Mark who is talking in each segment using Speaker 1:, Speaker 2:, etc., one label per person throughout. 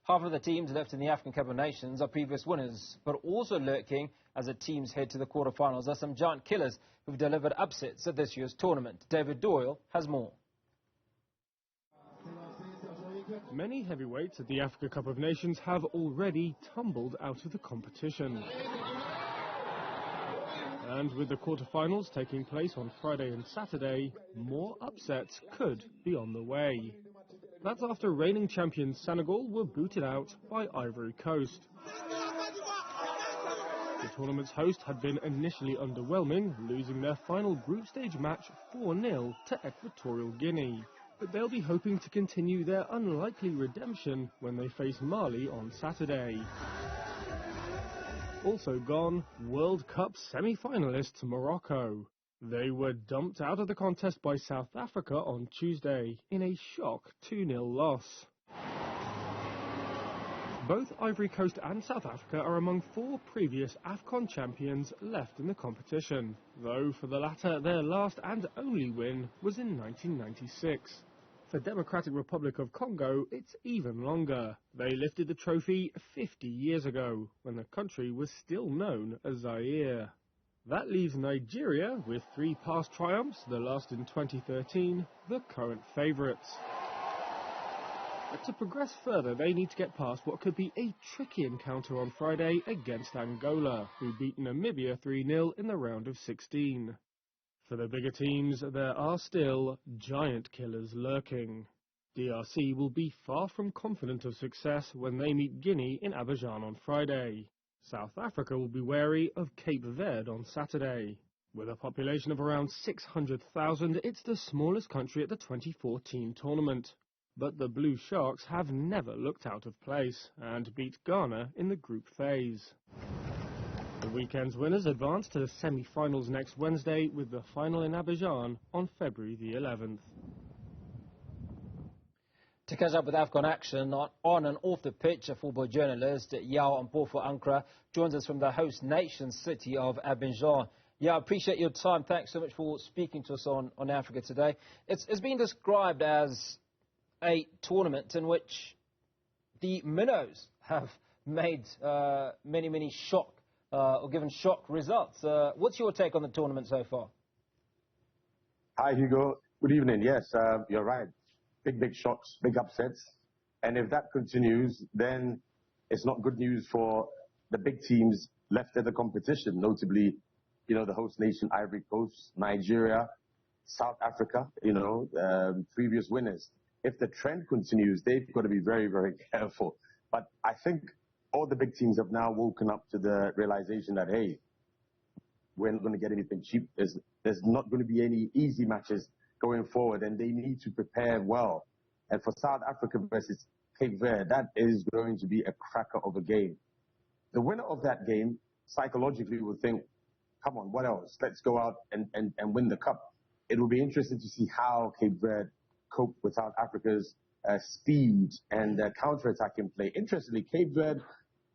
Speaker 1: Half of the teams left in the Afcon Cup of Nations are previous winners, but also lurking as the teams head to the quarterfinals are some giant killers who've delivered upsets at this year's tournament. David Doyle has more.
Speaker 2: Many heavyweights at the Africa Cup of Nations have already tumbled out of the competition. And with the quarterfinals taking place on Friday and Saturday, more upsets could be on the way. That's after reigning champions Senegal were booted out by Ivory Coast. The tournament's host had been initially underwhelming, losing their final group stage match 4-0 to Equatorial Guinea. But they'll be hoping to continue their unlikely redemption when they face Mali on Saturday. Also gone, World Cup semi-finalists Morocco. They were dumped out of the contest by South Africa on Tuesday in a shock 2-0 loss. Both Ivory Coast and South Africa are among 4 previous Afcon champions left in the competition, though for the latter their last and only win was in 1996. For Democratic Republic of Congo, it's even longer. They lifted the trophy 50 years ago, when the country was still known as Zaire. That leaves Nigeria, with 3 past triumphs, the last in 2013, the current favourites. But to progress further, they need to get past what could be a tricky encounter on Friday against Angola, who beat Namibia 3-0 in the round of 16. For the bigger teams, there are still giant killers lurking. DRC will be far from confident of success when they meet Guinea in Abidjan on Friday. South Africa will be wary of Cape Verde on Saturday. With a population of around 600,000, it's the smallest country at the 2014 tournament. But the Blue Sharks have never looked out of place and beat Ghana in the group phase. The weekend's winners advance to the semi-finals next Wednesday, with the final in Abidjan on February the 11th.
Speaker 1: To catch up with Afcon action on and off the pitch, a football journalist, Yaw Ampofo-Ankrah, joins us from the host nation city of Abidjan. Yeah, I appreciate your time. Thanks so much for speaking to us on Africa Today. It's been described as a tournament in which the minnows have made many shock or given shock results. What's your take on the tournament so far?
Speaker 3: Hi, Hugo. Good evening. Yes, you're right. Big shocks, big upsets. And if that continues, then it's not good news for the big teams left in the competition, notably, the host nation, Ivory Coast, Nigeria, South Africa, previous winners. If the trend continues, they've got to be very careful. But I think all the big teams have now woken up to the realization that, hey, we're not going to get anything cheap. There's not going to be any easy matches going forward, and they need to prepare well. And for South Africa versus Cape Verde, that is going to be a cracker of a game. The winner of that game psychologically will think, come on, what else? Let's go out and win the cup. It will be interesting to see how Cape Verde cope with South Africa's speed and counter-attacking play. Interestingly, Cape Verde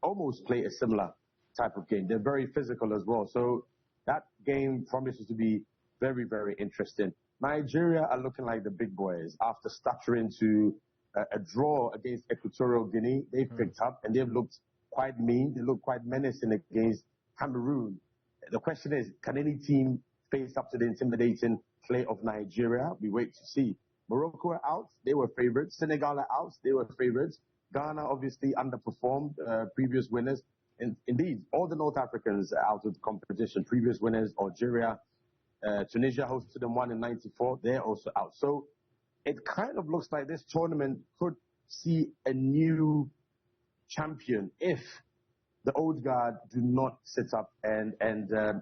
Speaker 3: almost play a similar type of game. They're very physical as well. So that game promises to be very interesting. Nigeria are looking like the big boys. After stuttering to a draw against Equatorial Guinea, they've picked up and they've looked quite mean. They look quite menacing against Cameroon. The question is, can any team face up to the intimidating play of Nigeria? We wait to see. Morocco are out. They were favorites. Senegal are out. They were favorites. Ghana obviously underperformed previous winners. And indeed, all the North Africans are out of the competition. Previous winners, Algeria, Tunisia hosted them one in '94. They're also out. So it kind of looks like this tournament could see a new champion if the old guard do not sit up and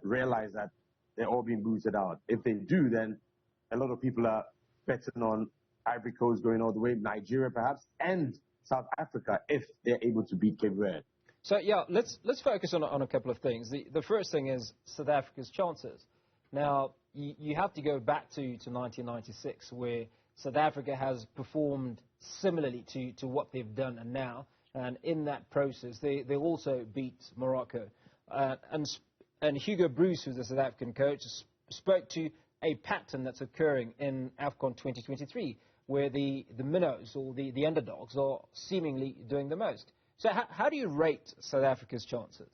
Speaker 3: realize that they're all being booted out. If they do, then a lot of people are betting on Ivory Coast going all the way, Nigeria perhaps, and South Africa if they're able to beat Cape Verde.
Speaker 1: So yeah, let's focus on a couple of things. The first thing is South Africa's chances. Now, you have to go back to 1996, where South Africa has performed similarly to what they've done now. And in that process, they also beat Morocco. And Hugo Bruce, who's the South African coach, spoke to a pattern that's occurring in Afcon 2023, where the minnows or the underdogs are seemingly doing the most. So how do you rate South Africa's chances?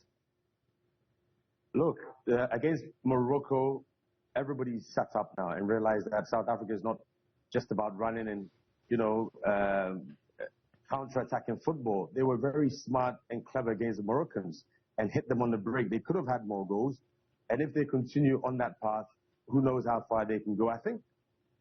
Speaker 3: Look, against Morocco, everybody sat up now and realized that South Africa is not just about running and, counter-attacking football. They were very smart and clever against the Moroccans and hit them on the break. They could have had more goals. And if they continue on that path, who knows how far they can go. I think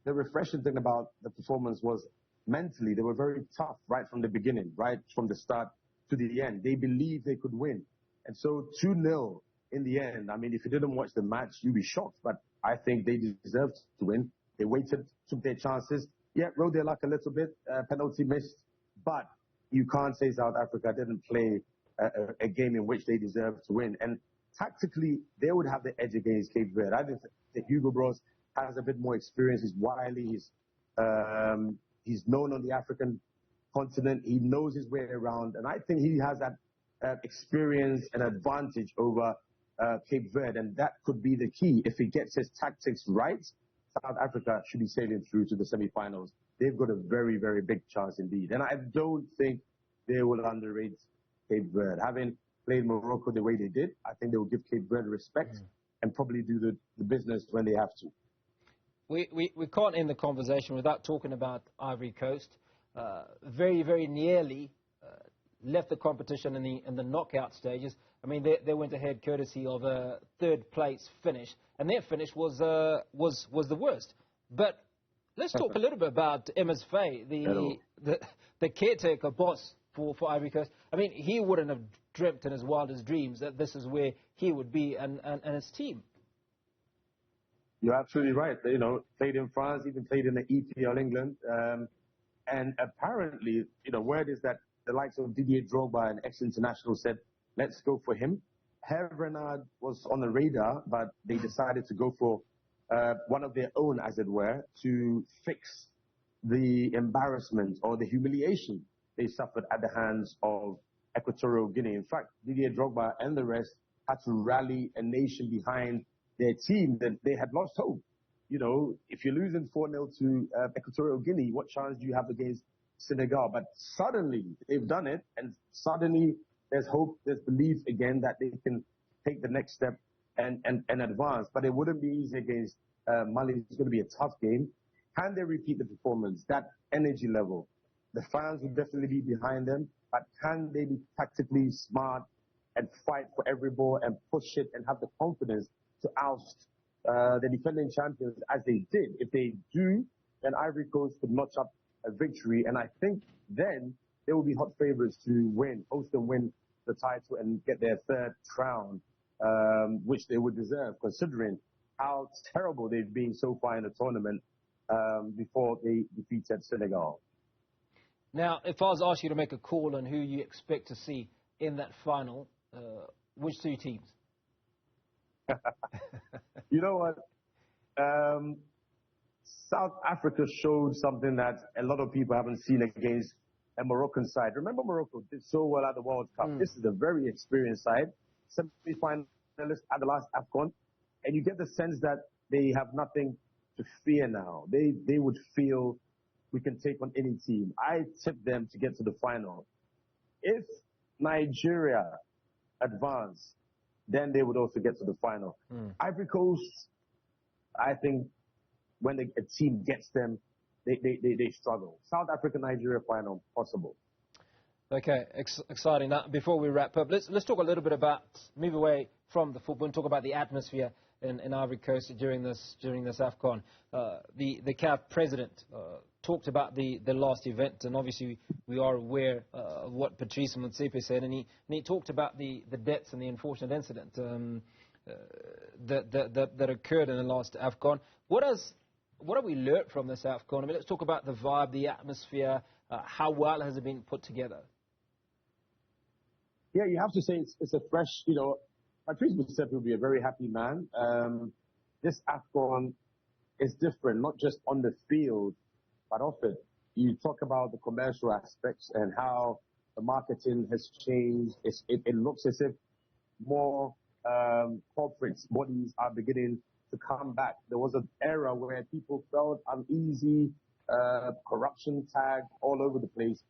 Speaker 3: the refreshing thing about the performance was mentally, they were very tough right from the beginning, right from the start to the end. They believed they could win. And so 2-0 in the end, I mean, if you didn't watch the match, you'd be shocked. But I think they deserved to win. They waited, took their chances. Yeah, rode their luck a little bit, penalty missed. But you can't say South Africa didn't play a game in which they deserved to win. And tactically, they would have the edge against Cape Verde. I think that Hugo Bros has a bit more experience. He's wily. He's known on the African continent. He knows his way around. And I think he has that experience and advantage over Cape Verde. And that could be the key. If he gets his tactics right, South Africa should be sailing through to the semi-finals. They've got a very, very big chance indeed. And I don't think they will underrate Cape Verde. Having played Morocco the way they did, I think they will give Cape Verde respect and probably do the business when they have to.
Speaker 1: We can't end the conversation without talking about Ivory Coast. Very, very nearly left the competition in the knockout stages. I mean, they went ahead courtesy of a third-place finish, and their finish was the worst. But let's talk a little bit about Emmers Faye, the caretaker boss for Ivory Coast. I mean, he wouldn't have dreamt in his wildest dreams that this is where he would be and his team.
Speaker 3: You're absolutely right. Played in France, even played in the EPL England. And apparently, word is that the likes of Didier Drogba, an ex-international, said, let's go for him. Hervé Renard was on the radar, but they decided to go for one of their own, as it were, to fix the embarrassment or the humiliation they suffered at the hands of Equatorial Guinea. In fact, Didier Drogba and the rest had to rally a nation behind their team that they had lost hope. If you're losing 4-0 to Equatorial Guinea, what chance do you have against Senegal? But suddenly they've done it, and suddenly there's hope, there's belief again that they can take the next step and advance. But it wouldn't be easy against Mali. It's going to be a tough game. Can they repeat the performance, that energy level? The fans will definitely be behind them, but can they be tactically smart and fight for every ball and push it and have the confidence to oust the defending champions as they did? If they do, then Ivory Coast could notch up a victory, and I think then they will be hot favorites to host and win the title and get their third crown, which they would deserve, considering how terrible they've been so far in the tournament before they defeated Senegal.
Speaker 1: Now, if I was to ask you to make a call on who you expect to see in that final, which two teams?
Speaker 3: You know what? South Africa showed something that a lot of people haven't seen against a Moroccan side. Remember, Morocco did so well at the World Cup. This is a very experienced side, semi-finalists at the last Afcon, and you get the sense that they have nothing to fear now. They would feel we can take on any team. I tipped them to get to the final. If Nigeria advance, then they would also get to the final. Ivory Coast, I think when a team gets them, they struggle. South Africa, Nigeria final, possible.
Speaker 1: Okay, exciting. Now, before we wrap up, let's talk a little bit about, move away from the football and talk about the atmosphere in Ivory Coast during this Afcon. The CAF president talked about the last event, and obviously we are aware of what Patrice Motsepe said, and he talked about the deaths and the unfortunate incident that occurred in the last Afcon. What have we learned from this Afcon? I mean, let's talk about the vibe, the atmosphere. How well has it been put together?
Speaker 3: Yeah, you have to say it's a fresh, Patrice Motsepe will be a very happy man. This Afcon is different, not just on the field, but off it. You talk about the commercial aspects and how the marketing has changed. It looks as if more corporate bodies are beginning to come back. There was an era where people felt uneasy corruption tag all over the place.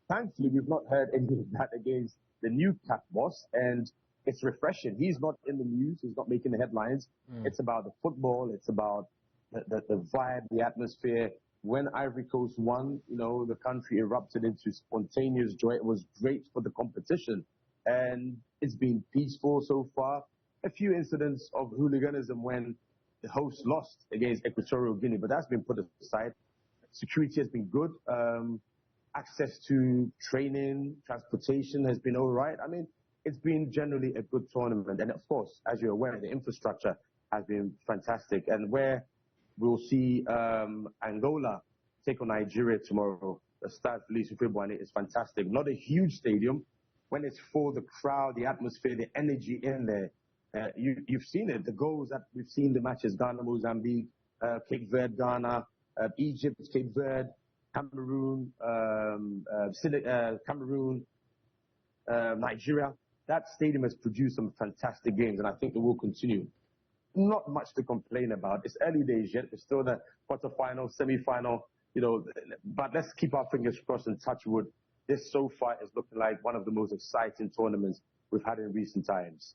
Speaker 3: Thankfully, we've not heard any of that against the new CAF boss, and it's refreshing. He's not in the news. He's not making the headlines. It's about the football. It's about the vibe, the atmosphere. When Ivory Coast won, the country erupted into spontaneous joy. It was great for the competition, and it's been peaceful so far. A few incidents of hooliganism when the host lost against Equatorial Guinea, but that's been put aside. Security has been good. Access to training, transportation has been all right. I mean, it's been generally a good tournament. And of course, as you're aware, the infrastructure has been fantastic. And where we'll see Angola take on Nigeria tomorrow, the Stade Felice Houphouët-Boigny is fantastic. Not a huge stadium. When it's full, the crowd, the atmosphere, the energy in there, you've seen it. The goals that we've seen, the matches, Ghana, Mozambique, Cape Verde, Ghana, Egypt, Cape Verde, Cameroon, Nigeria. That stadium has produced some fantastic games, and I think it will continue. Not much to complain about. It's early days yet. It's still the quarterfinal, semi-final, but let's keep our fingers crossed and touch wood. This so far is looking like one of the most exciting tournaments we've had in recent times.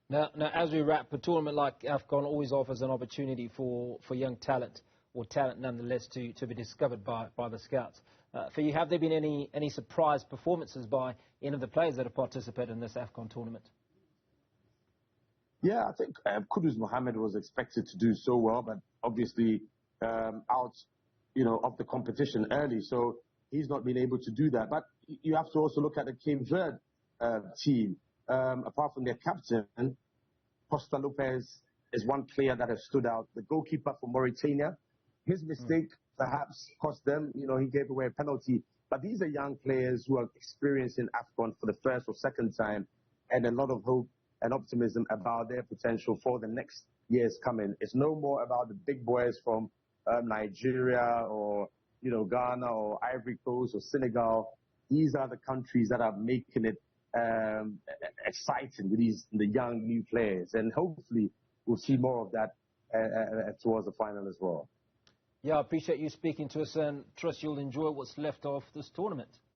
Speaker 1: Now, as we wrap, a tournament like Afcon always offers an opportunity for young talent, or talent nonetheless, to be discovered by the scouts. For you, have there been any surprise performances by any of the players that have participated in this Afcon tournament?
Speaker 3: Yeah, I think Kudus Mohammed was expected to do so well, but obviously out, of the competition early, so he's not been able to do that. But you have to also look at the Cape Verde team. Apart from their captain, Costa Lopez is one player that has stood out. The goalkeeper for Mauritania, his mistake perhaps cost them. He gave away a penalty. But these are young players who are experiencing AFCON for the first or second time, and a lot of hope and optimism about their potential for the next years coming. It's no more about the big boys from Nigeria or Ghana or Ivory Coast or Senegal. These are the countries that are making it exciting with the young new players, and hopefully we'll see more of that towards the final as well.
Speaker 1: Yeah, I appreciate you speaking to us, and trust you'll enjoy what's left of this tournament.